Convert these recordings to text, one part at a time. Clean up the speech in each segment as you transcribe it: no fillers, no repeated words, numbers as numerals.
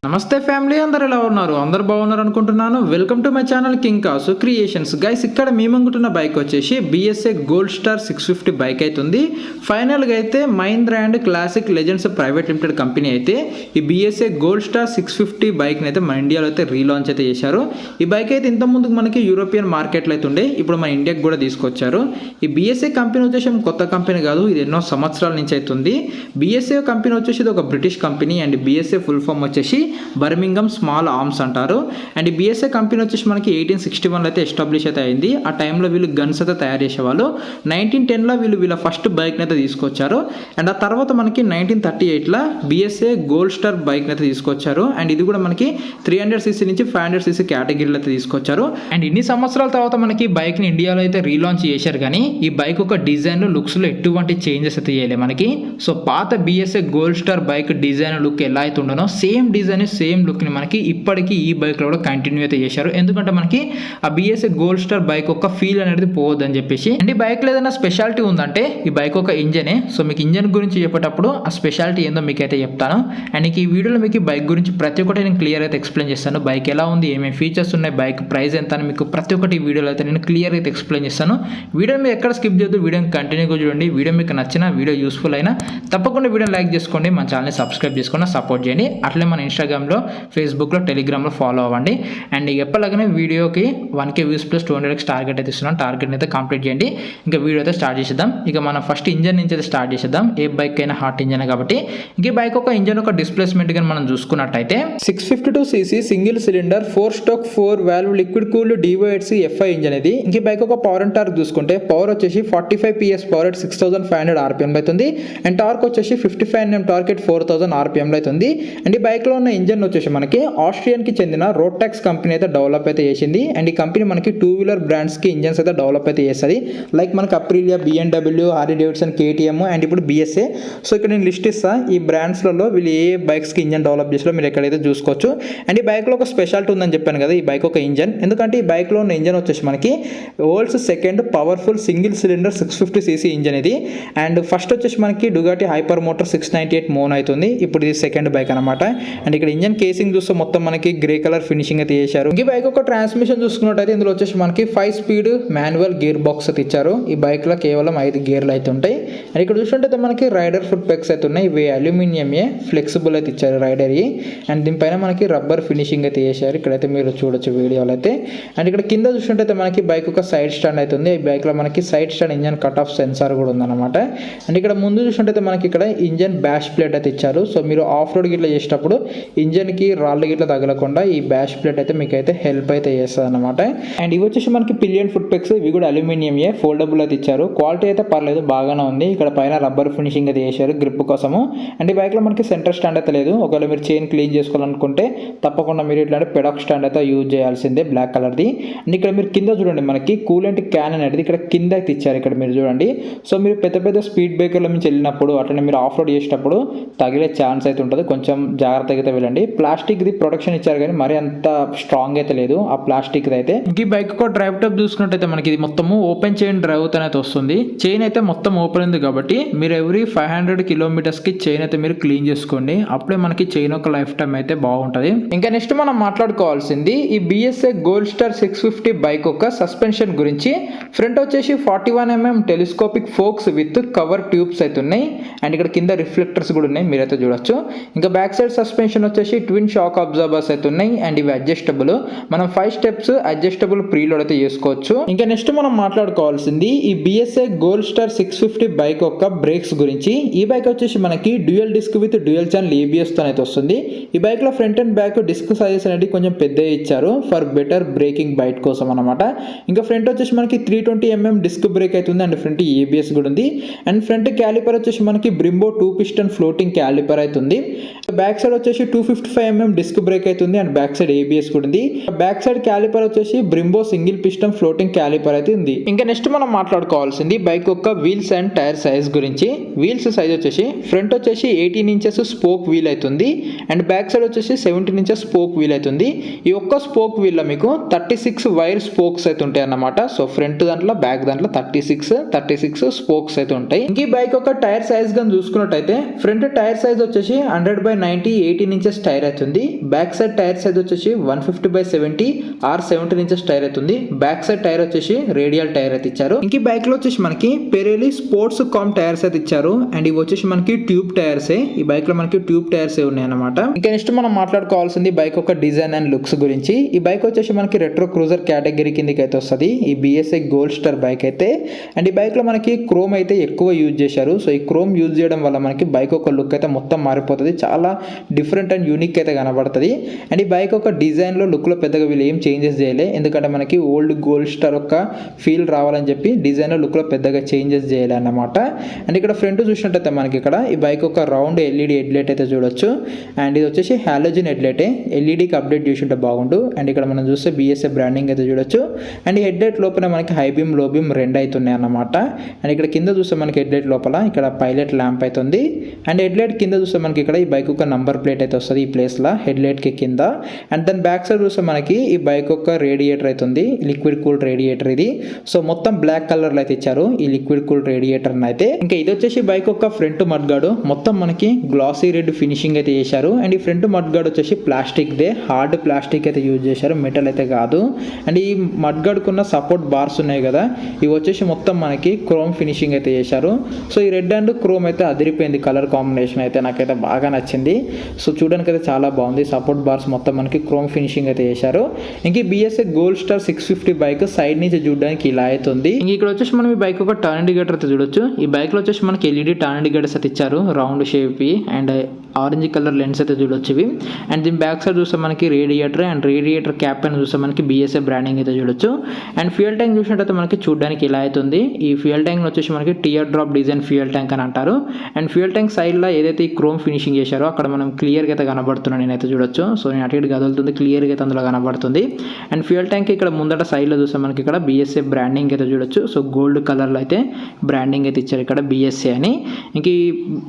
నమస్తే ఫ్యామిలీ, అందరు ఎలా ఉన్నారు? అందరు బాగున్నారు అనుకుంటున్నాను. Welcome to my channel king Kasu creations. Guys, ఇక్కడ మేమంగుంటున్న బైక్ వచ్చేసి BSA గోల్డ్ స్టార్ 650 బైక్ అవుతుంది. ఫైనల్గా అయితే Mahindra and classic legends private limited company అయితే ఈ BSA గోల్డ్ స్టార్ 650 బైక్ని అయితే మన ఇండియాలో అయితే రీలాంచ్ అయితే చేశారు. ఈ బైక్ అయితే ఇంతకుముందు మనకి యూరోపియన్ మార్కెట్లో అయితే ఉండే, ఇప్పుడు మన ఇండియాకి కూడా తీసుకొచ్చారు. ఈ BSA కంపెనీ వచ్చేసి కొత్త కంపెనీ కాదు, ఇది ఎన్నో సంవత్సరాల నుంచి అవుతుంది. BSA కంపెనీ వచ్చేసి ఇది ఒక British company and BSA full form వచ్చేసి బర్మింగమ్ స్మాల్ ఆర్మ్స్ అంటారు. అండ్ BSA కంపెనీ వచ్చేసి మనకి 1861లో అయితే ఎస్టాబ్లిష్ అయితే అయింది. ఆ టైంలో వీళ్ళు గన్స్ అయితే తయారు చేసేవాళ్ళు. 1910లో వీళ్ళ ఫస్ట్ బైక్ని అయితే తీసుకొచ్చారు. అండ్ ఆ తర్వాత మనకి 1938లో BSA గోల్డ్ స్టార్ బైక్ని అయితే తీసుకొచ్చారు. అండ్ ఇది కూడా మనకి 300cc నుంచి 500cc కేటగిరీలో అయితే తీసుకొచ్చారు. అండ్ ఇన్ని సంవత్సరాల తర్వాత మనకి బైక్ని ఇండియాలో అయితే రీలాంచ్ చేశారు. కానీ ఈ బైక్ ఒక డిజైన్ లుక్స్లో ఎటువంటి చేంజెస్ అయితే చేయలేదు మనకి. సో పాత BSA gold star bike design look ఎలా అయితే ఉండనో సేమ్ డిజైన్ సేమ్ లుక్ని మనకి ఇప్పటికీ ఈ బైక్లో కూడా కంటిన్యూ అయితే చేశారు. ఎందుకంటే మనకి ఆ BSA గోల్డ్ స్టార్ బైక్ ఒక ఫీల్ అనేది పోవద్దని చెప్పేసి. అండ్ ఈ బైక్లో ఏదైనా స్పెషాలిటీ ఉందంటే ఈ బైక్ ఒక ఇంజనే. సో మీకు ఇంజన్ గురించి చెప్పేటప్పుడు ఆ స్పెషాలిటీ ఏందో మీకు అయితే చెప్తాను. అండ్ ఈ వీడియోలో మీకు ఈ బైక్ గురించి ప్రతి ఒక్కటి నేను క్లియర్ అయితే ఎక్స్ప్లెయిన్ చేస్తాను. బైక్ ఎలా ఉంది, ఏమేమి ఫీచర్స్ ఉన్నాయి, బైక్ ప్రైస్ ఎంత అని మీకు ప్రతి ఒక్కటి ఈ వీడియోలో అయితే నేను క్లియర్ అయితే ఎక్స్ప్లెయిన్ చేస్తాను. వీడియో మీరు ఎక్కడ స్కిప్ చేయొద్దు, వీడియోని కంటిన్యూగా చూడండి. వీడియో మీకు నచ్చిన, వీడియో యూస్ఫుల్ అయినా తప్పకుండా వీడియోని లైక్ చేసుకోండి, మన ఛానల్ని సబ్స్క్రైబ్ చేసుకుని సపోర్ట్ చేయండి. అట్లే మన ఇన్స్టాగ్రామ్లో, ఫేస్బుక్లో, టెలిగ్రామ్లో ఫాలో అవ్వండి. అండ్ ఎప్పటిలాగానే వీడియోకి 1K views plus 200x target అయితే ఇస్తున్నాను. టార్గెట్ని అయితే కంప్లీట్ చేయండి. ఇంకా వీడియో అయితే స్టార్ట్ చేసేద్దాం. ఇక మనం ఫస్ట్ ఇంజన్ నుంచి అయితే స్టార్ట్ చేసేద్దాం. ఏ బైక్ అయినా హార్ట్ ఇంజన్ కాబట్టి ఇంక ఈ బైక్ ఒక ఇంజన్ ఒక డిస్ప్లేస్మెంట్ కానీ మనం చూసుకున్నట్టయితే 652cc single cylinder 4-stroke 4 valve liquid cooled DOHC FI engine ఇది. ఇంక ఈ బైక్ ఒక పవర్ అండ్ టార్క్ చూసుకుంటే పవర్ వచ్చేసి 45 PS పవర్ at 6500 RPM అవుతుంది. అండ్ టార్క్ వచ్చేసి 55 Nm టార్క్ at 4000 RPM అవుతుంది. అండ్ ఈ బైక్లో ఉన్న ఇంజన్ వచ్చేసి మనకి ఆస్ట్రియన్కి చెందిన రోటాక్స్ కంపెనీ అయితే డెవలప్ అయితే చేసింది. అండ్ ఈ కంపెనీ మనకి 2-wheeler బ్రాండ్స్కి ఇంజన్స్ అయితే డెవలప్ అయితే చేస్తుంది. లైక్ మనకి Aprilia, BMW, Harley Davidson, KTM and ఇప్పుడు BSA. సో ఇక్కడ నేను లిస్ట్ ఇస్తా ఈ బ్రాండ్స్లలో వీళ్ళు ఏ బైక్స్కి ఇంజన్ డెవలప్ చేసారో మీరు ఎక్కడైతే చూసుకోవచ్చు. అండ్ ఈ బైక్లో ఒక స్పెషాలిటీ ఉందని చెప్పాను కదా, ఈ బైక్ ఒక ఇంజన్. ఎందుకంటే ఈ బైక్లో ఉన్న ఇంజన్ వచ్చేసి మనకి world's second powerful single cylinder 650cc engine ఇది. అండ్ ఫస్ట్ వచ్చేసి మనకి డుగాటి హైపర్ మోటార్ 698 మోన్ అవుతుంది. ఇప్పుడు ఇది సెకండ్ బైక్ అనమాట. అండ్ ఇక్కడ ఇంజన్ కేసింగ్ చూస్తే మొత్తం మనకి గ్రే కలర్ ఫినిషింగ్ అయితే చేశారు. ఈ బైక్ ఒక ట్రాన్స్మిషన్ చూసుకున్నట్టయితే ఇందులో వచ్చేసి మనకి 5 స్పీడ్ మాన్యువల్ గేర్ బాక్స్ అయితే ఇచ్చారు. ఈ బైక్ లో కేవలం 5 గేర్లు అయితే ఉంటాయి. అండ్ ఇక్కడ చూసుకుంటే మనకి రైడర్ ఫుట్ పెక్స్ అయితే ఉన్నాయి. ఇవి అల్యూమినియం ఫ్లెక్సిబుల్ అయితే ఇచ్చారు రైడర్. అండ్ దీనిపైన మనకి రబ్బర్ ఫినిషింగ్ అయితే చేశారు. ఇక్కడైతే మీరు చూడొచ్చు వీడియోలో అయితే. అండ్ ఇక్కడ కింద చూసుకుంటే మనకి బైక్ ఒక సైడ్ స్టాండ్ అయితే ఉంది. ఈ బైక్ లో మనకి side stand engine cut off sensor కూడా ఉందన్నమాట. అండ్ ఇక్కడ ముందు చూసుకుంటే మనకి ఇక్కడ ఇంజన్ బ్యాష్ ప్లేట్ అయితే ఇచ్చారు. సో మీరు ఆఫ్ రోడ్ గిట్లా చేసేటప్పుడు ఇంజన్ కి రాళ్ళు గిట్లా తగలకుండా ఈ బ్యాష్ ప్లేట్ అయితే మీకు అయితే హెల్ప్ అయితే చేస్తుంది అనమాట. అండ్ ఇవి వచ్చేసి మనకి పిలియన్ ఫుట్ పెక్స్, ఇవి కూడా అల్యూమినియం ఫోల్డబుల్ అయితే ఇచ్చారు. క్వాలిటీ అయితే పర్లేదు, బాగానే ఉంది. ఇక్కడ పైన రబ్బర్ ఫినిషింగ్ అయితే చేశారు గ్రిప్ కోసము. అండ్ ఈ బైక్ లో మనకి సెంటర్ స్టాండ్ అయితే లేదు. ఒకవేళ మీరు చైన్ క్లీన్ చేసుకోవాలనుకుంటే తప్పకుండా మీరు ఇట్లాంటి పెడాక్ స్టాండ్ అయితే యూజ్ చేయాల్సిందే, బ్లాక్ కలర్ది. అండ్ ఇక్కడ మీరు కింద చూడండి మనకి కూలెంట్ క్యాన్ అనేది ఇక్కడ కింద అయితే ఇచ్చారు. ఇక్కడ మీరు చూడండి. సో మీరు పెద్ద పెద్ద స్పీడ్ బ్రేకర్ల నుంచి వెళ్ళినప్పుడు అట్లనే మీరు ఆఫ్ రోడ్ చేసేటప్పుడు తగిలే ఛాన్స్ అయితే ఉంటుంది. కొంచెం జాగ్రత్తగా అయితే వెళ్ళండి. ప్లాస్టిక్ ది ప్రొటెక్షన్ ఇచ్చారు కానీ మరి అంత స్ట్రాంగ్ అయితే లేదు ఆ ప్లాస్టిక్ అయితే. ఈ బైక్ ఒక డ్రైవ్ టాప్ చూసుకున్నట్టయితే మనకి ఇది మొత్తము ఓపెన్ చైన్ డ్రైవ్ అయితే వస్తుంది. చైన్ అయితే మొత్తం ఓపెన్ ఉంది కాబట్టి మీరు ఎవ్రీ 500 కిలోమీటర్స్కి చైన్ అయితే మీరు క్లీన్ చేసుకోండి. అప్పుడే మనకి చైన్ ఒక లైఫ్ టైం అయితే బాగుంటుంది. ఇంకా నెక్స్ట్ మనం మాట్లాడుకోవాల్సింది ఈ BSA గోల్డ్ స్టార్ 650 బైక్ ఒక సస్పెన్షన్ గురించి. ఫ్రంట్ వచ్చేసి 41 mm telescopic forks with cover tubes అయితే ఉన్నాయి. అండ్ ఇక్కడ కింద రిఫ్లెక్టర్స్ కూడా ఉన్నాయి, మీరైతే చూడొచ్చు. ఇంకా బ్యాక్ సైడ్ సస్పెన్షన్ వచ్చేసి ట్విన్ షాక్ అబ్జర్వర్స్ అయితే ఉన్నాయి. అండ్ ఇవి అడ్జస్టబుల్, మనం 5 స్టెప్స్ అడ్జస్టబుల్ ప్రీలోడ్ అయితే చేసుకోవచ్చు. ఇంకా నెక్స్ట్ మనం మాట్లాడుకోవాల్సింది ఈ BSA గోల్డ్ స్టార్ 650 బైక్ యొక్క బ్రేక్స్ గురించి. ఈ బైక్ వచ్చేసి మనకి dual disc with dual channel ABS తో అయితే వస్తుంది. ఈ బైక్ లో front and back disc sizes అనేది కొంచెం పెద్దగా ఇచ్చారు ఫర్ బెటర్ బ్రేకింగ్ బైట్ కోసం అనమాట. ఇంకా ఫ్రంట్ వచ్చేసి మనకి 320 mm డిస్క్ బ్రేక్ అవుతుంది. అండ్ ఫ్రంట్ ABS కూడా ఉంది. అండ్ ఫ్రంట్ క్యాలిపర్ వచ్చేసి మనకి బ్రింబో 2 పిస్టన్ ఫ్లోటింగ్ క్యాలిపర్ అవుతుంది. బ్యాక్ సైడ్ వచ్చేసి 255 mm డిస్క్ బ్రేక్ అవుతుంది. అండ్ బ్యాక్ సైడ్ ABS కూడా ఉంది. బ్యాక్ సైడ్ క్యాలిపర్ వచ్చేసి బ్రింబో సింగిల్ పిస్టన్ ఫ్లోటింగ్ క్యాలిపర్ అయితే ఉంది. ఇంకా నెక్స్ట్ మనం మాట్లాడుకోవాల్సింది బైక్ యొక్క వీల్స్ అండ్ టైర్ సైజ్ గురించి. వీల్స్ సైజ్ వచ్చేసి ఫ్రంట్ వచ్చేసి 18 ఇంచెస్ స్పోక్ వీల్ అవుతుంది అండ్ బ్యాక్ సైడ్ వచ్చేసి 17 ఇంచెస్ స్పోక్ వీల్ అవుతుంది. ఈ ఒక్క స్పోక్ వీల్లో మీకు 36 వైర్ స్పోక్స్ అయితే ఉంటాయి అన్నమాట. సో ఫ్రంట్ దాంట్లో బ్యాక్ దాంట్లో 36 స్పోక్స్ అయితే ఉంటాయి. ఇంక ఈ బైక్ యొక్క టైర్ సైజ్ గా చూసుకున్నట్టయితే ఫ్రంట్ టైర్ సైజ్ వచ్చేసి 100/90 18 ఇంచెస్ టైర్ అవుతుంది. బ్యాక్ సైడ్ టైర్ సైజ్ వచ్చేసి 150/70 ఆర్ 17 ఇంచెస్ టైర్ అవుతుంది. బ్యాక్ సైడ్ టైర్ వచ్చేసి రేడియల్ టైర్ అయితే ఇచ్చారు. ఇంక ఈ బైక్ లో వచ్చేసి మనకి పెరేలి స్పోర్ట్స్ కామ్ టైర్స్ అయితే ఇచ్చారు అండ్ ఇవి వచ్చేసి మనకి ట్యూబ్ టైర్స్. ఈ బైక్ లో మనకి ట్యూబ్ టైర్స్ ఉన్నాయి అన్నమాట. ఇంకా నెక్స్ట్ మనం మాట్లాడుకోవాల్సింది బైక్ యొక్క డిజైన్ అండ్ లుక్స్ గురించి. ఈ బైక్ వచ్చేసి మనకి రెట్రో క్రూజర్ కేటగిరీ కిందకి అయితే వస్తుంది ఈ BSA గోల్డ్ స్టార్ బైక్ అయితే. అండ్ ఈ బైక్ లో మనకి క్రోమ్ అయితే ఎక్కువ యూజ్ చేశారు. సో ఈ క్రోమ్ యూజ్ చేయడం వల్ల మనకి బైక్ యొక్క లుక్ అయితే మొత్తం మారిపోతుంది, చాలా డిఫరెంట్ అండ్ యూనిక్ అయితే కనబడుతుంది. అండ్ ఈ బైక్ యొక్క డిజైన్ లో లుక్ లో పెద్దగా వీళ్ళు ఏం చేంజెస్ చేయలే, ఎందుకంటే మనకి ఓల్డ్ గోల్డ్ స్టార్ యొక్క ఫీల్ రావాలని చెప్పి డిజైన్ లో లుక్ లో పెద్దగా చేంజెస్ చేయాలి అన్నమాట. అండ్ ఇక్కడ ఫ్రంట్ చూసినట్టయితే మనకి ఇక్కడ ఈ బైక్ ఒక రౌండ్ LED హెడ్లైట్ అయితే చూడొచ్చు. అండ్ ఇది వచ్చేసి హాలోజన్ హెడ్లైట్, LEDకి అప్డేట్ చేసి ఉంటే బాగుండు. అండ్ ఇక్కడ మనం చూస్తే BSA బ్రాండింగ్ అయితే చూడొచ్చు. అండ్ ఈ హెడ్లైట్ లోపల మనకి హై బీమ్ లో బీమ్ రెండు అవుతున్నాయి అన్నమాట. అండ్ ఇక్కడ కింద చూస్తే మనకి హెడ్లైట్ లోపల ఇక్కడ పైలట్ ల్యాంప్ అవుతుంది. అండ్ హెడ్లైట్ కింద చూస్తే మనకి ఇక్కడ ఈ బైక్ ఒక నంబర్ ప్లేట్ అయితే వస్తుంది ఈ ప్లేస్ లో హెడ్లైట్ కి కింద. అండ్ దాని బ్యాక్ సైడ్ చూస్తే మనకి ఈ బైక్ ఒక రేడియేటర్ అవుతుంది, లిక్విడ్ కూల్ రేడియేటర్ ఇది. సో మొత్తం బ్లాక్ కలర్ లో అయితే ఇచ్చారు ఈ లిక్విడ్ కూల్ రేడియేటర్ అయితే. ఇంకా ఇది వచ్చేసి బైక్ ఒక ఫ్రంట్ మడ్ గార్డ్ మొత్తం మనకి గ్లాసీ రెడ్ ఫినిషింగ్ అయితే చేశారు. అండ్ ఈ ఫ్రంట్ మడ్ గార్డ్ వచ్చేసి ప్లాస్టిక్ దే, హార్డ్ ప్లాస్టిక్ అయితే యూజ్ చేశారు, మెటల్ అయితే కాదు. అండ్ ఈ మడ్ గార్డ్ కున్న సపోర్ట్ బార్స్ ఉన్నాయి కదా, ఇవి వచ్చేసి మొత్తం మనకి క్రోమ్ ఫినిషింగ్ అయితే చేశారు. సో ఈ రెడ్ అండ్ క్రోమ్ అయితే అదిరిపోయింది, కలర్ కాంబినేషన్ అయితే నాకైతే బాగా నచ్చింది. సో చూడడానికి అయితే చాలా బాగుంది, సపోర్ట్ బార్స్ మొత్తం మనకి క్రోమ్ ఫినిషింగ్ అయితే చేశారు. ఇంక BSA gold star 650 bike side నుంచి చూడడానికి ఇలా అవుతుంది. ఇంక ఇక్కడ వచ్చేసి మనం ఈ బైక్ ఒక టర్న్ ఇండికేటర్ అయితే చూడొచ్చు. ఈ బైక్ లో వచ్చేసి మనకి LED టర్న్ ఇండికేటర్స్ అయితే ఇచ్చారు round shape and orange colour lens అయితే చూడొచ్చు ఇవి. అండ్ దీని బ్యాక్ సైడ్ చూస్తే మనకి రేడియేటర్ అండ్ రేడియేటర్ క్యాప్ అని చూస్తే మనకి BSA బ్రాండింగ్ అయితే చూడొచ్చు. అండ్ ఫ్యూయల్ ట్యాంక్ చూసినట్టయితే మనకి చూడడానికి ఇలా అవుతుంది. ఈ ఫ్యూయల్ ట్యాంక్ వచ్చేసి మనకి tear drop design fuel tank అని అంటారు. అండ్ ఫ్యూయల్ ట్యాంక్ సైడ్ లో ఏదైతే ఈ క్రోమ్ ఫినిషింగ్ చేశారో అక్కడ మనం క్లియర్ గా అయితే కనబడుతున్నాను నేనైతే చూడొచ్చు. సో నేను అటు ఇటు కదులుతుంది, క్లియర్ గా అయితే అందులో కనబడుతుంది. అండ్ ఫ్యూయల్ ట్యాంక్ ఇక్కడ ముందట సైడ్ లో చూస్తే మనకి ఇక్కడ BSA బ్రాండింగ్ అయితే చూడొచ్చు. సో గోల్డ్ కలర్ లో అయితే బ్రాండింగ్ అయితే ఇచ్చారు ఇక్కడ BSA అని. ఇంక ఈ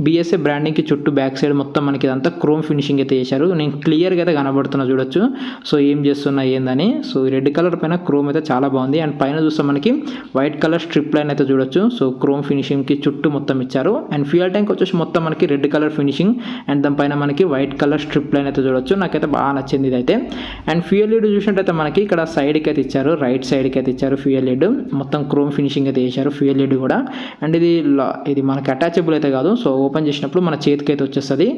BSA బ్రాండింగ్ కి చుట్టూ బ్యాక్ సైడ్ మొత్తం మనకి ఇదంతా క్రోమ్ ఫినిషింగ్ అయితే చేశారు. నేను క్లియర్ గా అయితే కనబడుతున్నా చూడొచ్చు. సో ఏం చేస్తున్నా ఏందని. సో రెడ్ కలర్ పైన క్రోమ్ అయితే చాలా బాగుంది. అండ్ పైన చూస్తే మనకి వైట్ కలర్ స్ట్రిప్ లైన్ అయితే చూడొచ్చు. సో క్రోమ్ ఫినిషింగ్ కి చుట్టూ మొత్తం ఇచ్చారు. అండ్ ఫ్యూయల్ ట్యాంక్ వచ్చేసి మొత్తం మనకి రెడ్ కలర్ ఫినిషింగ్ అండ్ దాని పైన మనకి వైట్ కలర్ స్ట్రిప్ లైన్ అయితే చూడొచ్చు. నాకైతే బాగా నచ్చింది ఇదైతే. అండ్ ఫ్యూయల్ లీడ్ చూసినట్టయితే మనకి ఇక్కడ సైడ్ కి అయితే ఇచ్చారు, రైట్ సైడ్ కి అయితే ఇచ్చారు ఫ్యూయల్ లీడ్. మొత్తం క్రోమ్ ఫినిషింగ్ అయితే చేశారు ఫ్యూయల్ లీడ్ కూడా. అండ్ ఇది మనకి అటాచబుల్ అయితే కాదు, సో ఓపెన్ చేసినప్పుడు మన చేతికి అయితే వచ్చేస్తుంది.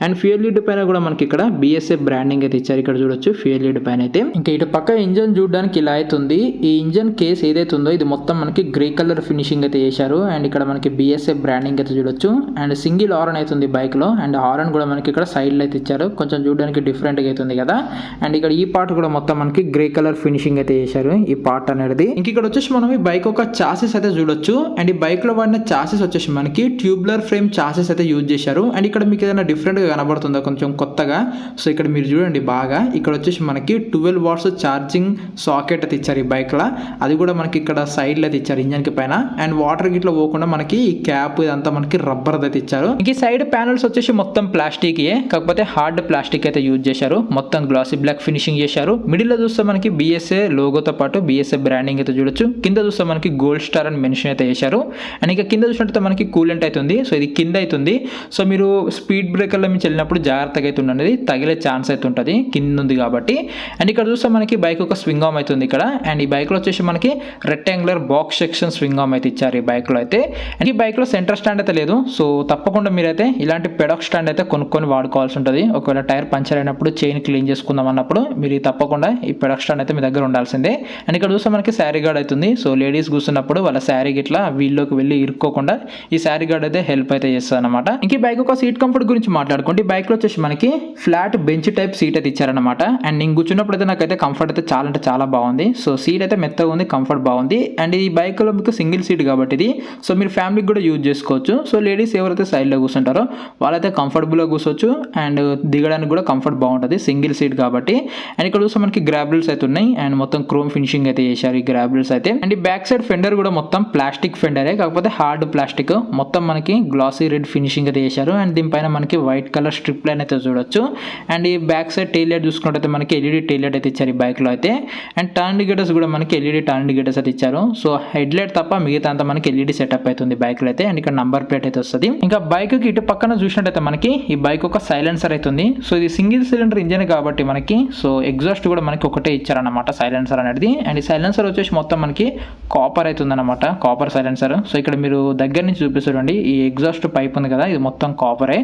అండ్ ఫ్యూయల్ లీడ్ పైన కూడా మనకి ఇక్కడ BSA బ్రాండింగ్ అయితే ఇచ్చారు ఇక్కడ చూడొచ్చు ఫ్యూయల్ లీడ్ పైన అయితే. ఇంకా ఇటు పక్క ఇంజన్ చూడడానికి ఇలా అవుతుంది. ఈ ఇంజన్ కేస్ ఏదైతే ఉందో ఇది మొత్తం మనకి గ్రే కలర్ ఫినిషింగ్ అయితే చేశారు. అండ్ ఇక్కడ మనకి BSA బ్రాండింగ్ అయితే చూడొచ్చు. అండ్ సింగిల్ హారన్ అవుతుంది బైక్ లో. అండ్ హారన్ కూడా మనకి ఇక్కడ సైడ్ లో అయితే ఇచ్చారు, కొంచెం చూడడానికి డిఫరెంట్ గా అవుతుంది కదా. అండ్ ఇక్కడ ఈ పార్ట్ కూడా మొత్తం మనకి గ్రే కలర్ ఫినిషింగ్ అయితే చేశారు ఈ పార్ట్ అనేది. ఇంక ఇక్కడ వచ్చేసి మనం ఈ బైక్ ఒక చాసెస్ అయితే చూడొచ్చు. అండ్ ఈ బైక్ లో వాడిన చాసెస్ వచ్చేసి మనకి ట్యూబ్లర్ ఫ్రేమ్ చాసెస్ అయితే యూజ్ చేశారు. అండ్ ఇక్కడ మీకు ఏదైనా డిఫరెంట్ గా కనబడుతుందా కొంచెం కొత్తగా. సో ఇక్కడ మీరు చూడండి బాగా, ఇక్కడ వచ్చేసి మనకి 12 వాట్స్ ఛార్జింగ్ సాకెట్ అయితే ఇచ్చారు ఈ బైక్ లో. అది కూడా మనకి ఇక్కడ సైడ్ లో అయితే ఇచ్చారు ఇంజన్ కి పైన. అండ్ వాటర్ గిట్లా పోకుండా మనకి ఈ క్యాప్ ఇదంతా మనకి రబ్బర్ అయితే ఇచ్చారు. ఇంక సైడ్ ప్యానల్స్ వచ్చేసి మొత్తం ప్లాస్టిక్ కాకపోతే హార్డ్ ప్లాస్టిక్ అయితే యూజ్ చేశారు. మొత్తం గ్లాసీ బ్లాక్ ఫినిషింగ్ చేశారు. మిడిల్ లో చూస్తే మనకి BSA లోగోతో పాటు BSA బ్రాండింగ్ అయితే చూడొచ్చు. కింద చూస్తే మనకి గోల్డ్ స్టార్ అని మెన్షన్ అయితే చేశారు. అండ్ ఇంకా కింద చూసినట్టు మనకి కూలెంట్ అవుతుంది. సో ఇది కింద అవుతుంది. సో మీరు స్పీడ్ బ్రేకర్లో నుంచి వెళ్ళినప్పుడు జాగ్రత్తగా అయితే ఉండండి, తగిలే ఛాన్స్ అయితే ఉంటుంది కింద ఉంది కాబట్టి. అండ్ ఇక్కడ చూస్తే మనకి బైక్ ఒక స్వింగ్ ఆర్మ్ అవుతుంది ఇక్కడ. అండ్ ఈ బైక్ లో వచ్చేసి మనకి rectangular box section swing arm అయితే ఇచ్చారు ఈ బైక్ లో అయితే. అండ్ ఈ బైక్ లో సెంటర్ స్టాండ్ అయితే లేదు. సో తప్పకుండా మీరైతే ఇలాంటి పెడాక్ స్టాండ్ అయితే కొనుక్కొని వాడుకోవాల్సి ఉంటుంది. ఒకవేళ టైర్ పంచర్ అయినప్పుడు చైన్ క్లీన్ చేసుకుందాం అన్నప్పుడు మీరు తప్పకుండా ఈ పెడాక్ స్టాండ్ అయితే మీ దగ్గర ఉండాల్సిందే. అండ్ ఇక్కడ చూస్తే మనకి శారీ గార్డ్ అవుతుంది. సో లేడీస్ కూర్చున్నప్పుడు వాళ్ళ శారీ గిట్లా వీల్లోకి వెళ్ళి ఇరుక్కోకుండా ఈ శారీ గార్డ్ అయితే హెల్ప్ అయితే చేస్తుంది అనమాట. ఇంక ఈ బైక్ ఒక సీట్ కంఫర్ట్ గురించి మాట్లాడుకుంటే ఈ బైక్ లో వచ్చేసి మనకి ఫ్లాట్ బెంచ్ టైప్ సీట్ అయితే ఇచ్చారనమాట. అండ్ నేను కూర్చున్నప్పుడు అయితే నాకైతే కంఫర్ట్ అయితే చాలా అంటే చాలా బాగుంది. సో సీట్ అయితే మెత్తగా ఉంది, కంఫర్ట్ బాగుంది. అండ్ ఈ బైక్ లో మీకు సింగిల్ సీట్ కాబట్టి ఇది సో మీరు ఫ్యామిలీకి కూడా యూజ్ చేసుకోవచ్చు. సో లేడీస్ ఎవరైతే సైడ్ లో కూర్చుంటారో వాళ్ళైతే కంఫర్టబుల్ గా కూర్చోవచ్చు. అండ్ దిగడానికి కూడా కంఫర్ట్ బాగుంటుంది సింగిల్ సీట్ కాబట్టి. అండ్ ఇక్కడ చూస్తే మనకి గ్రాబిల్స్ అయితే ఉన్నాయి. అండ్ మొత్తం క్రోమ్ ఫినిషింగ్ అయితే చేశారు ఈ గ్రాబిల్స్ అయితే. అండ్ ఈ బ్యాక్ సైడ్ ఫెండర్ కూడా మొత్తం ప్లాస్టిక్ ఫెండరే, కాకపోతే హార్డ్ ప్లాస్టిక్ మొత్తం మనకి గ్లాసీ రెడ్ ఫినిషింగ్ అయితే చేశారు. అండ్ దీనిపైన మనకి వైట్ కలర్ స్ట్రిప్ లైన్ అయితే చూడొచ్చు. అండ్ ఈ బ్యాక్ సైడ్ టైల్ లైట్ చూసుకున్నట్టయితే మనకి ఎల్ఈడి టైల్ లైట్ అయితే ఇచ్చారు ఈ బైక్లో అయితే. అండ్ టర్న్ ఇండికేటర్స్ కూడా మనకి ఎల్ఈడి టర్న్ ఇండికేటర్స్ అయితే ఇచ్చారు. సో హెడ్ లైట్ తప్ప మిగతా అంతా మనకి ఎల్ఈడి సెటప్ అవుతుంది బైక్లో అయితే. అండ్ ఇక్కడ నంబర్ ప్లేట్ అయితే వస్తుంది. ఇంకా బైక్కి ఇటు పక్కన చూసినట్టయితే మనకి ఈ బైక్ ఒక సైలెన్సర్ అవుతుంది. సో ఇది సింగిల్ సిలిండర్ ఇంజన్ కాబట్టి మనకి సో ఎగ్జాస్ట్ కూడా మనకి ఒకటే ఇచ్చారన్నమాట సైలెన్సర్ అనేది. అండ్ ఈ సైలెన్సర్ వచ్చేసి మొత్తం మనకి కాపర్ అవుతుంది అనమాట, కాపర్ సైలెన్సర్. సో ఇక్కడ మీరు దగ్గర నుంచి చూపిస్తారండి, ఈ ఎగ్జాస్ట్ పైప్ ఉంది కదా ఇది మొత్తం కాపరే.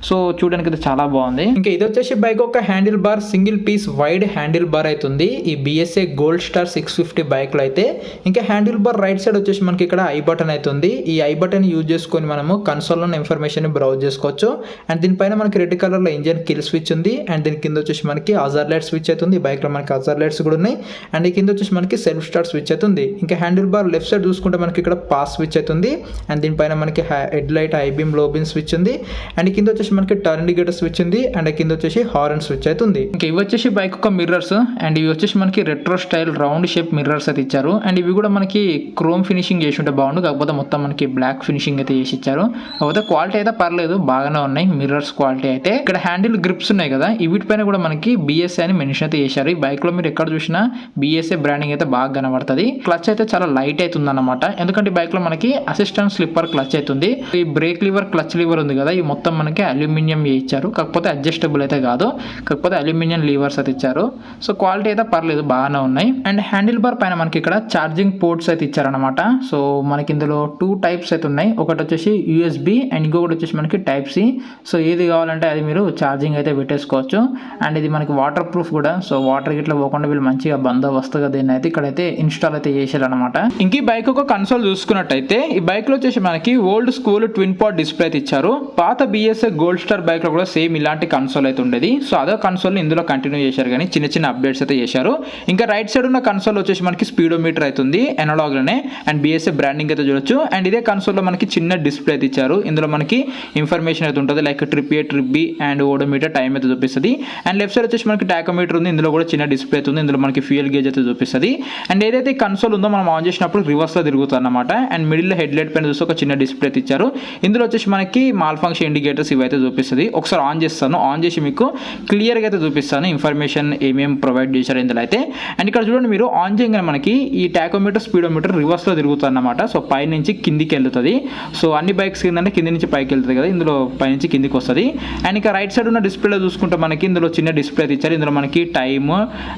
సో చూడడానికి అయితే చాలా బాగుంది. ఇంకా ఇది వచ్చేసి బైక్ ఒక handle bar single piece wide handle bar అవుతుంది ఈ BSA గోల్డ్ స్టార్ 650 బైక్లో అయితే. ఇంకా హ్యాండిల్ బార్ రైట్ సైడ్ వచ్చేసి మనకి ఇక్కడ ఐ బటన్ అవుతుంది. ఈ ఐ బటన్ యూజ్ చేసుకొని మనము కన్సోల్లో ఉన్న ఇన్ఫర్మేషన్ బ్రౌజ్ చేసుకోవచ్చు. అండ్ దీనిపైన మనకి రెడ్ కలర్లో ఇంజన్ కిల్ స్విచ్ ఉంది. అండ్ దీని కింద వచ్చేసి మనకి హజార్ లైట్ స్విచ్ అవుతుంది. ఈ బైక్లో మనకి హజార్ లైట్స్ కూడా ఉన్నాయి. అండ్ ఈ కింద వచ్చేసి మనకి సెల్ఫ్ స్టార్ట్ స్విచ్ అవుతుంది. ఇంకా హ్యాండిల్ బార్ లెఫ్ట్ సైడ్ చూసుకుంటే మనకి ఇక్కడ పాస్ స్విచ్ అవుతుంది. అండ్ దీనిపైన మనకి హెడ్ లైట్ హై బీమ్ లో బీమ్ స్విచ్ ఉంది. అండ్ కింద వచ్చేసి మనకి టర్న్ ఇండికేటర్ స్విచ్ ఉంది. అండ్ కింద వచ్చేసి హార్న్ స్విచ్ అవుతుంది. ఇంకా ఇవి వచ్చేసి బైక్ ఒక మిర్రర్స్. అండ్ ఇవి వచ్చేసి మనకి retro style round shape mirrors అయితే ఇచ్చారు. అండ్ ఇవి కూడా మనకి క్రోమ్ ఫినిషింగ్ చేసి ఉంటే బాగుండు, కాకపోతే మొత్తం మనకి బ్లాక్ ఫినిషింగ్ అయితే చేసి ఇచ్చారు. కాకపోతే క్వాలిటీ అయితే పర్లేదు, బాగానే ఉన్నాయి మిర్రర్స్ క్వాలిటీ అయితే. ఇక్కడ హ్యాండిల్ గ్రిప్స్ ఉన్నాయి కదా, వీటిపైన కూడా మనకి BSA అని మెన్షన్ అయితే చేశారు. ఈ బైక్ లో మీరు ఎక్కడ చూసినా BSA బ్రాండింగ్ అయితే బాగా కనబడుతుంది. క్లచ్ అయితే చాలా లైట్ అవుతుంది అన్నమాట, ఎందుకంటే బైక్ లో మనకి అసిస్టెంట్ స్లిప్పర్ క్లచ్ అవుతుంది. ఈ బ్రేక్ లివర్ క్లచ్ లివర్ ఉంది కదా, ఈ మొత్తం మనకి అల్యూమినియం ఇచ్చారు, కాకపోతే అడ్జస్టబుల్ అయితే కాదు, కాకపోతే అల్యూమినియం లీవర్స్ అయితే ఇచ్చారు. సో క్వాలిటీ అయితే పర్లేదు, బాగానే ఉన్నాయి. అండ్ హ్యాండిల్ బార్ పైన మనకి ఇక్కడ ఛార్జింగ్ పోర్ట్స్ అయితే ఇచ్చారనమాట. సో మనకి ఇందులో 2 టైప్స్ అయితే ఉన్నాయి. ఒకటి వచ్చేసి USB అండ్ ఇంకొకటి వచ్చేసి మనకి టైప్ C. సో ఏది కావాలంటే అది మీరు ఛార్జింగ్ అయితే పెట్టేసుకోవచ్చు. అండ్ ఇది మనకి వాటర్ ప్రూఫ్ కూడా. సో వాటర్ గిట్లా పోకుండా వీళ్ళు మంచిగా బందోబస్తుగా దీన్ని అయితే ఇక్కడైతే ఇన్స్టాల్ అయితే చేశారనమాట. ఇంక ఈ బైక్ ఒక కన్సోల్ చూసుకున్నట్టయితే ఈ బైక్ లో వచ్చేసి మనకి ఓల్డ్ స్కూల్ ట్విన్ పాడ్ డిస్ప్లే అయితే ఇచ్చారు. పాత BSA గోల్డ్ స్టార్ బైక్ లో కూడా సేమ్ ఇలాంటి కన్సోల్ అయితే ఉండేది. సో అదే కన్సోల్ ఇందులో కంటిన్యూ చేశారు, కానీ చిన్న చిన్న అప్డేట్స్ అయితే చేశారు. ఇంకా రైట్ సైడ్ ఉన్న కన్సోల్ వచ్చేసి మనకి స్పీడోమీటర్ అవుతుంది అనలాగ్ లోనే. అండ్ BSA బ్రాండింగ్ అయితే చూడొచ్చు. అండ్ ఇదే కన్సోల్ లో మనకి చిన్న డిస్ప్లే అయితే ఇచ్చారు. ఇందులో మనకి ఇన్ఫర్మేషన్ అయితే ఉంటుంది, like trip A, trip B and odometer time అయితే చూపిస్తుంది. అండ్ లెఫ్ట్ సైడ్ వచ్చేసి మనకి టాకోమీటర్ ఉంది, ఇందులో కూడా చిన్న డిస్ప్లే అవుతుంది. ఇందులో మనకి ఫ్యూయల్ గేజ్ అయితే చూపిస్తుంది. అండ్ ఏదైతే కన్సోల్ ఉందో మనం ఆన్ చేసినప్పుడు రివర్స్ లో తిరుగుతుంది అనమాట. అండ్ మిడిల్ లో హెడ్ లైట్ పైన చూస్తే ఒక చిన్న డిస్ప్లే అయితే ఇచ్చారు. ఇందులో వచ్చేసి మనకి మాల్ ఫంక్షన్ ఇండికేటర్స్ ఇవైతే చూపిస్తుంది. ఒకసారి ఆన్ చేస్తాను, ఆన్ చేసి మీకు క్లియర్ గా అయితే చూపిస్తాను ఇన్ఫర్మేషన్ ఏమేమి ప్రొవైడ్ చేశారు ఇందులో అయితే. అండ్ ఇక్కడ చూడండి, మీరు ఆన్ చేయగానే మనకి ఈ టాకోమీటర్ స్పీడోమీటర్ రివర్స్ లో తిరుగుతుంది అన్నమాట. సో పై నుంచి కిందికి వెళ్తుంది. సో అన్ని బైక్స్ కింద కింది నుంచి పైకి వెళ్తుంది కదా, ఇందులో పై నుంచి కిందికి వస్తుంది. అండ్ ఇక రైట్ సైడ్ ఉన్న డిస్ప్లేలో చూసుకుంటే మనకి ఇందులో చిన్న డిస్ప్లే ఇచ్చారు. ఇందులో మనకి టైమ్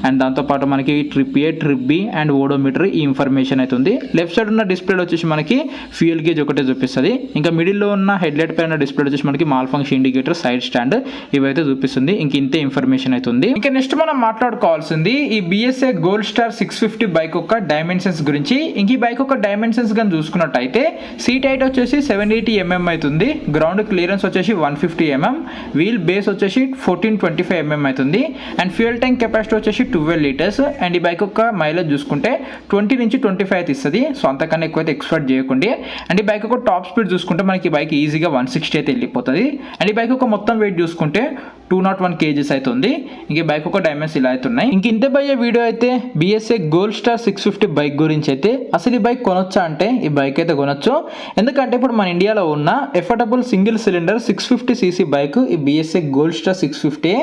అండ్ దాంతోపాటు మనకి trip A, trip B and odometer ఈ ఇన్ఫర్మేషన్ అవుతుంది. లెఫ్ట్ సైడ్ ఉన్న డిస్ప్లేలో వచ్చేసి మనకి ఫ్యూయల్ గేజ్ ఒకటే చూపిస్తుంది. ఇంకా మిడిల్లో ఉన్న హెడ్ లైట్ పైన డిస్ప్లే వచ్చేసి మనకి mall function indicator, side stand ఇవైతే చూపిస్తుంది. ఇంక ఇంతే ఇన్ఫర్మేషన్ అవుతుంది. ఇంకా నెక్స్ట్ మనం మాట్లాడుకోవాల్సింది ఈ BSA గోల్డ్ స్టార్ 650 బైక్ యొక్క డైమెన్షన్స్ గురించి. ఇంక ఈ బైక్ యొక్క డైమెన్షన్స్ కానీ చూసుకున్నట్టయితే సీట్ హైట్ వచ్చేసి 780 mm అవుతుంది. గ్రౌండ్ క్లియరెన్స్ వచ్చేసి 150 mm. వీల్ బేస్ వచ్చేసి 1425 mm అవుతుంది. అండ్ ఫ్యూయల్ ట్యాంక్ కెపాసిటీ వచ్చేసి 12 లీటర్స్. అండ్ ఈ బైక్ యొక్క మైలేజ్ చూసుకుంటే 20 నుంచి 25 అయితే ఇస్తుంది. సో అంతకన్నా ఎక్కువ అయితే ఎక్స్పెక్ట్ చేయకండి. అండ్ ఈ బైక్ యొక్క టాప్ స్పీడ్ చూసుకుంటే మనకి ఈ బైక్ ఈజీగా 160 అయితే వెళ్ళిపోతుంది. అండ్ ఈ బైక్ యొక్క మొత్తం వెయిట్ చూసుకుంటే 201 kgs అవుతుంది. ఇంక బైక్ ఒక డైమెన్షన్ ఇలా అవుతున్నాయి. ఇంక ఇంతే బయ్యే వీడియో అయితే BSA గోల్డ్ స్టార్ 650 బైక్ గురించి అయితే. అసలు ఈ బైక్ కొనొచ్చా అంటే ఈ బైక్ అయితే కొనొచ్చు, ఎందుకంటే ఇప్పుడు మన ఇండియాలో ఉన్న affordable single cylinder 650cc bike ఈ BSA gold star 650.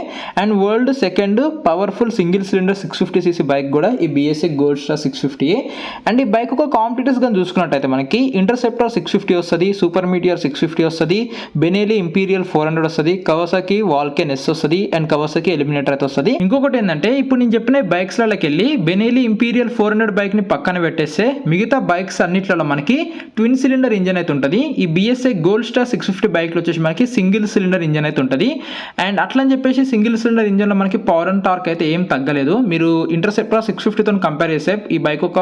And world second powerful single cylinder 650cc bike కూడా ఈ BSA గోల్డ్ స్టార్ 650. అండ్ ఈ బైక్ ఒక కాంపిటీటర్స్ కానీ చూసుకున్నట్టయితే మనకి ఇంటర్సెప్టర్ 650 వస్తుంది, సూపర్ మీటియర్ 650 వస్తుంది, బెనేలీ ఇంపీరియల్ 400 వస్తుంది, కవాసాకి వాల్కెన్ S వస్తుంది అండ్ కవాసాకి ఎలిమినేటర్ అయితే వస్తుంది. ఇంకొకటి ఏంటంటే ఇప్పుడు నేను చెప్పిన బైక్స్ లకి వెళ్ళి బెనేలీ ఇంపీరియల్ 400 బైక్ ని పక్కన పెట్టేస్తే మిగతా బైక్స్ అన్నిట్లలో మనకి ట్విన్ సిలిండర్ ఇంజన్ అయితే ఉంటుంది. ఈ BSA గోల్డ్ స్టార్ 650 బైక్ లో వచ్చేసి మనకి సింగిల్ సిలిండర్ ఇంజన్ అయితే ఉంటుంది. అండ్ అట్లా అని చెప్పేసి సింగిల్ సిలిండర్ ఇంజన్ లో మనకి పవర్ అండ్ టార్క్ అయితే ఏం తగ్గలేదు. మీరు ఇంటర్సెప్టర్ 650 తో కంపేర్ చేస్తే ఈ బైక్ ఒక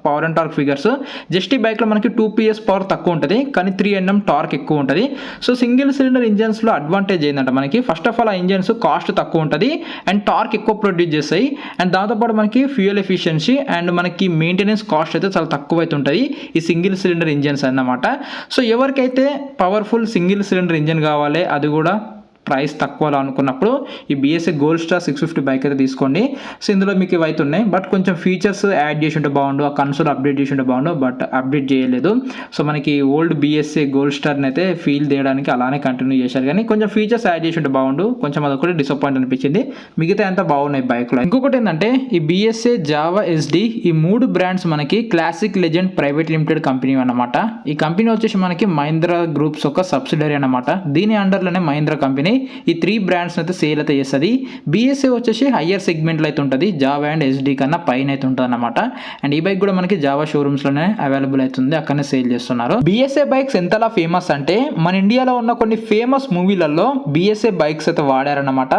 power and torque figures just ఈ బైక్ లో మనకి 2 PS పవర్ తక్కువ ఉంటుంది, కానీ 3 Nm టార్క్ ఎక్కువ ఉంటుంది. సో సింగిల్ సిలిండర్ ఇంజన్స్ లో అడ్వాంటేజ్ ఏంటంటే మనకి ఫస్ట్ ఆఫ్ ఆల్ ఆ ఇంజన్స్ కాస్ట్ తక్కువ ఉంటుంది అండ్ టార్క్ ఎక్కువ ప్రొడ్యూస్ చేస్తాయి. అండ్ దాంతోపాటు మనకి ఫ్యూయల్ ఎఫిషియన్సీ అండ్ మనకి మెయింటెనెన్స్ కాస్ట్ అయితే చాలా తక్కువ అయితే ఉంటుంది ఈ సింగిల్ సిలిండర్ ఇంజన్స్ అన్నమాట. సో ఎవరికైతే పవర్ఫుల్ సింగిల్ సిలిండర్ ఇంజన్ కావాలి, అది కూడా ప్రైస్ తక్కువలో అనుకున్నప్పుడు ఈ BSA గోల్డ్ స్టార్ 650 బైక్ అయితే తీసుకోండి. సో ఇందులో మీకు ఇవైతే ఉన్నాయి, బట్ కొంచెం ఫీచర్స్ యాడ్ చేసి ఉంటే బాగుండు, ఆ కన్సోల్ అప్డేట్ చేసి ఉంటే బాగుండు, బట్ అప్డేట్ చేయలేదు. సో మనకి ఓల్డ్ BSA గోల్డ్ స్టార్ని అయితే ఫీల్ చేయడానికి అలానే కంటిన్యూ చేశారు, కానీ కొంచెం ఫీచర్స్ యాడ్ చేసి ఉంటే బాగుండు. కొంచెం అదొకటి డిసప్పాయింట్ అనిపించింది, మిగతా అంతా బాగున్నాయి బైక్లో. ఇంకొకటి ఏంటంటే ఈ BSA జావా SD ఈ 3 బ్రాండ్స్ మనకి classic legend private limited company అన్నమాట. ఈ కంపెనీ వచ్చేసి మనకి మహీంద్రా గ్రూప్స్ ఒక సబ్సిడరీ అన్నమాట. దీని అండర్లోనే మహీంద్రా కంపెనీ ఈ 3 బ్రాండ్స్ అయితే సేల్ అయితే చేస్తుంది. BSA వచ్చేసి హయ్యర్ సెగ్మెంట్లో అయితే ఉంటుంది, జావా అండ్ SD కన్నా పైన అయితే ఉంటుంది అన్నమాట. అండ్ ఈ బైక్ కూడా మనకి జావా షోరూమ్స్లోనే అవైలబుల్ అవుతుంది, అక్కడనే సేల్ చేస్తున్నారు. BSA బైక్స్ ఎంతలా ఫేమస్ అంటే మన ఇండియాలో ఉన్న కొన్ని ఫేమస్ మూవీలలో BSA బైక్స్ అయితే వాడారన్నమాట.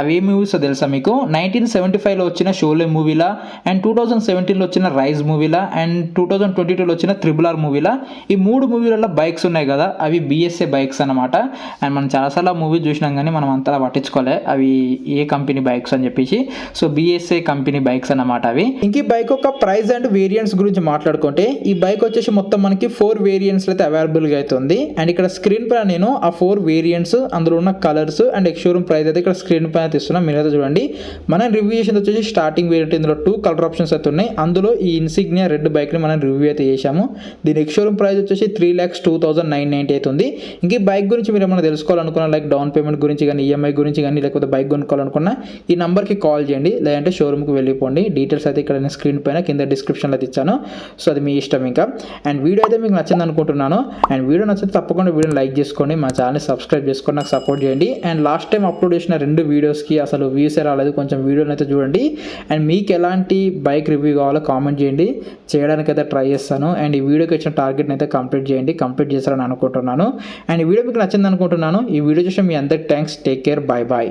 అవి ఏ మూవీస్ తెలుసా మీకు? 1975లో వచ్చిన షోలే మూవీలా, అండ్ 2017లో వచ్చిన రైజ్ మూవీలా, అండ్ 2022లో వచ్చిన RRR మూవీలా, ఈ 3 మూవీలలో బైక్స్ ఉన్నాయి కదా, అవి BSA బైక్స్ అన్నమాట. అండ్ మనం చాలాసార్లు మూవీ చూసినాం కానీ మనం అంతా పట్టించుకోలే అవి ఏ కంపెనీ బైక్స్ అని చెప్పేసి. సో BSA కంపెనీ బైక్స్ అన్నమాట అవి. ఇంక ఈ బైక్ యొక్క ప్రైస్ అండ్ వేరియంట్స్ గురించి మాట్లాడుకుంటే ఈ బైక్ వచ్చేసి మొత్తం మనకి 4 వేరియంట్స్ అయితే అవైలబుల్గా అవుతుంది. అండ్ ఇక్కడ స్క్రీన్ పైన నేను ఆ 4 వేరియంట్స్, అందులో ఉన్న కలర్స్ అండ్ షోరూమ్ ప్రైస్ అయితే ఇక్కడ స్క్రీన్ పైన తీస్తున్నాం, మీరైతే చూడండి. మనం రివ్యూ చేసింది వచ్చేసి స్టార్టింగ్ వేరియంట్, ఇందులో 2 కలర్ ఆప్షన్స్ అయితే ఉన్నాయి. అందులో ఈ ఇన్సిగ్నియా రెడ్ బైక్ని మనం రివ్యూ అయితే చేశాము. దీని షోరూమ్ ప్రైస్ వచ్చేసి 3,02,990 అవుతుంది. ఇంక ఈ బైక్ గురించి మీరు ఏమైనా తెలుసుకోవాలనుకున్నా, లైక్ డౌన్ పేమెంట్ గురించి కానీ, EMI గురించి కానీ, లేకపోతే బైక్ కొనుక్కోవాలనుకున్నా ఈ నెంబర్కి కాల్ చేయండి, లేదంటే షోరూమ్కి వెళ్ళిపోండి. డీటెయిల్స్ అయితే ఇక్కడ నేను స్క్రీన్ పైన కింద డిస్క్రిప్షన్లో అయితే ఇచ్చాను. సో అది మీ ఇష్టం ఇంకా. అండ్ వీడియో అయితే మీకు నచ్చింది అనుకుంటున్నాను. అండ్ వీడియో నచ్చితే తప్పకుండా వీడియోని లైక్ చేసుకోండి, మా ఛానల్ని సబ్స్క్రైబ్ చేసుకొని నాకు సపోర్ట్ చేయండి. అండ్ లాస్ట్ టైం అప్లోడ్ చేసిన 2 వీడియోస్కి అసలు వ్యూసే రాలేదు, కొంచెం వీడియోని అయితే చూడండి. అండ్ మీకు ఎలాంటి బైక్ రివ్యూ కావాలో కామెంట్ చేయండి, చేయడానికి అయితే ట్రై చేస్తాను. అండ్ ఈ వీడియోకి వచ్చిన టార్గెట్ని అయితే కంప్లీట్ చేయండి, కంప్లీట్ చేస్తారని అనుకుంటున్నాను. అండ్ ఈ వీడియో మీకు నచ్చింది అనుకుంటున్నాను. ఈ వీడియో చూసి మీ అందరికి thanks. Take care, bye bye.